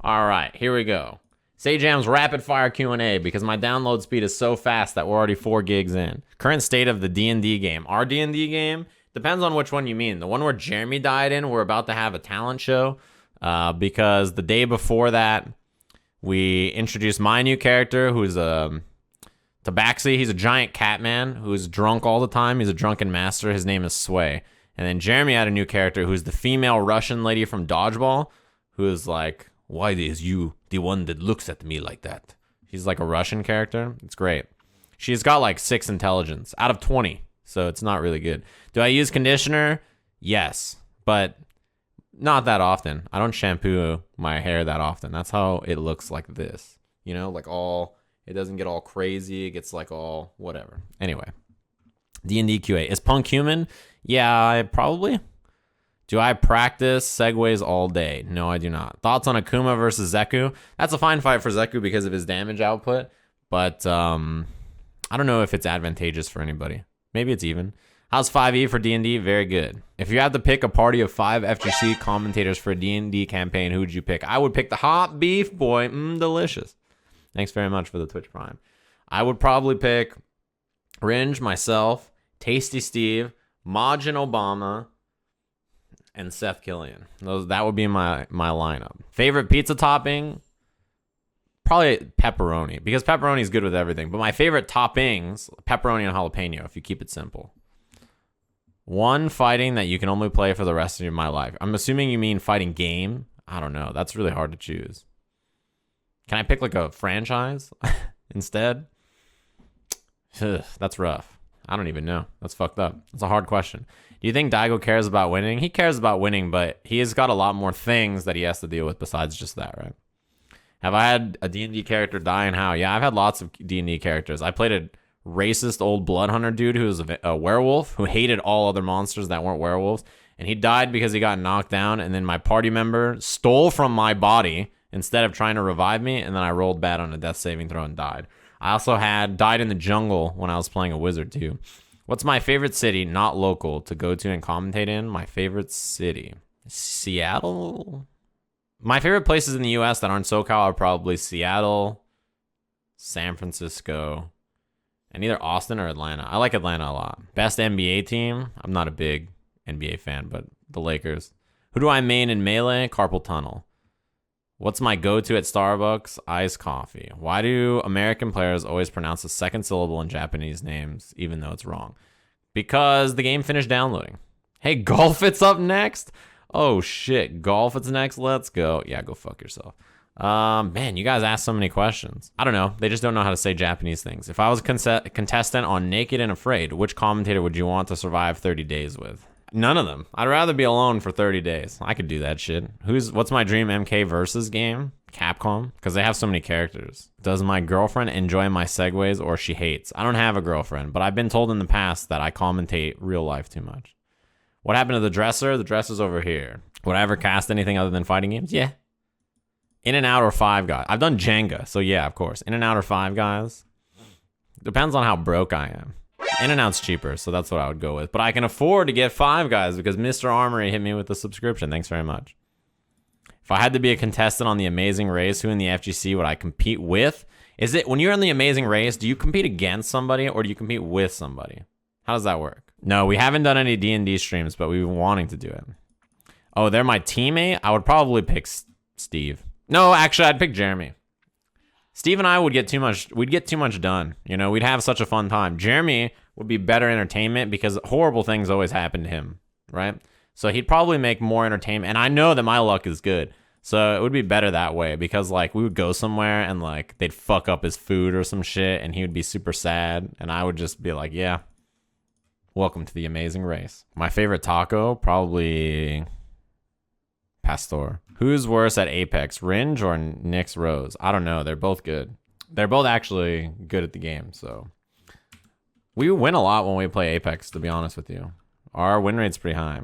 All right, here we go. Sajam's rapid fire Q&A because my download speed is so fast that we're already 4 gigs in. Current state of the D&D game. Our D&D game depends on which one you mean. The one where Jeremy died in, we're about to have a talent show because the day before that, we introduced my new character who's a Tabaxi. He's a giant cat man who's drunk all the time. He's a drunken master. His name is Sway. And then Jeremy had a new character who's the female Russian lady from Dodgeball who is like, why is you the one that looks at me like that? She's like a Russian character. It's great. She's got like 6 intelligence out of 20, so it's not really good. Do I use conditioner? Yes, but not that often. I don't shampoo my hair that often. That's how it looks like this. You know, like all, it doesn't get all crazy. It gets like all whatever. Anyway, D&D QA. Is Punk human? Yeah, I probably. Do I practice segues all day? No, I do not. Thoughts on Akuma versus Zeku? That's a fine fight for Zeku because of his damage output, but I don't know if it's advantageous for anybody. Maybe it's even. How's 5e for D&D? Very good. If you had to pick a party of 5 FGC commentators for a D&D campaign, who would you pick? I would pick the hot beef boy. Delicious. Thanks very much for the Twitch Prime. I would probably pick Ringe, myself, Tasty Steve, Majin Obama, and Seth Killian. That would be my lineup. Favorite pizza topping? Probably pepperoni, because pepperoni is good with everything. But my favorite toppings, pepperoni and jalapeno, if you keep it simple. One fighting that you can only play for the rest of my life. I'm assuming you mean fighting game. I don't know. That's really hard to choose. Can I pick like a franchise instead? That's rough. I don't even know. That's fucked up. That's a hard question. Do you think Daigo cares about winning? He cares about winning, but he has got a lot more things that he has to deal with besides just that, right? Have I had a D&D character die and how? Yeah, I've had lots of D&D characters. I played a racist old blood hunter dude who was a werewolf who hated all other monsters that weren't werewolves, and he died because he got knocked down, and then my party member stole from my body instead of trying to revive me, and then I rolled bad on a death saving throw and died. I also died in the jungle when I was playing a wizard too. What's my favorite city, not local, to go to and commentate in? My favorite city. Seattle? My favorite places in the U.S. that aren't SoCal are probably Seattle, San Francisco, and either Austin or Atlanta. I like Atlanta a lot. Best NBA team? I'm not a big NBA fan, but the Lakers. Who do I main in Melee? Carpal Tunnel. What's my go-to at Starbucks? Iced coffee. Why do American players always pronounce the second syllable in Japanese names, even though it's wrong? Because the game finished downloading. Hey, Golf It's up next? Oh, shit. Golf It's next? Let's go. Yeah, go fuck yourself. Man, you guys ask so many questions. I don't know. They just don't know how to say Japanese things. If I was a contestant on Naked and Afraid, which commentator would you want to survive 30 days with? None of them. I'd rather be alone for 30 days. I could do that shit. What's my dream MK versus game? Capcom, because they have so many characters. Does my girlfriend enjoy my segues or she hates? I don't have a girlfriend, but I've been told in the past that I commentate real life too much. What happened to the dresser? The dresser's over here. Would I ever cast anything other than fighting games? Yeah. In and Out or Five Guys. I've done Jenga, so yeah, of course. In and Out or Five Guys. Depends on how broke I am. In and Out's cheaper, so that's what I would go with. But I can afford to get Five Guys because Mr. Armory hit me with the subscription. Thanks very much. If I had to be a contestant on The Amazing Race, who in the FGC would I compete with? Is it, when you're in The Amazing Race, do you compete against somebody or do you compete with somebody? How does that work? No, we haven't done any D&D streams, but we've been wanting to do it. Oh, they're my teammate? I would probably pick Steve. No, actually, I'd pick Jeremy. Steve and I would get too much, we'd get too much done. You know, we'd have such a fun time. Jeremy would be better entertainment because horrible things always happen to him, right? So he'd probably make more entertainment. And I know that my luck is good. So it would be better that way because like we would go somewhere and like they'd fuck up his food or some shit and he would be super sad. And I would just be like, yeah, welcome to The Amazing Race. My favorite taco, probably Pastor. Who's worse at Apex, Ringe or Nyx Rose? I don't know. They're both good. They're both actually good at the game. So we win a lot when we play Apex, to be honest with you. Our win rate's pretty high.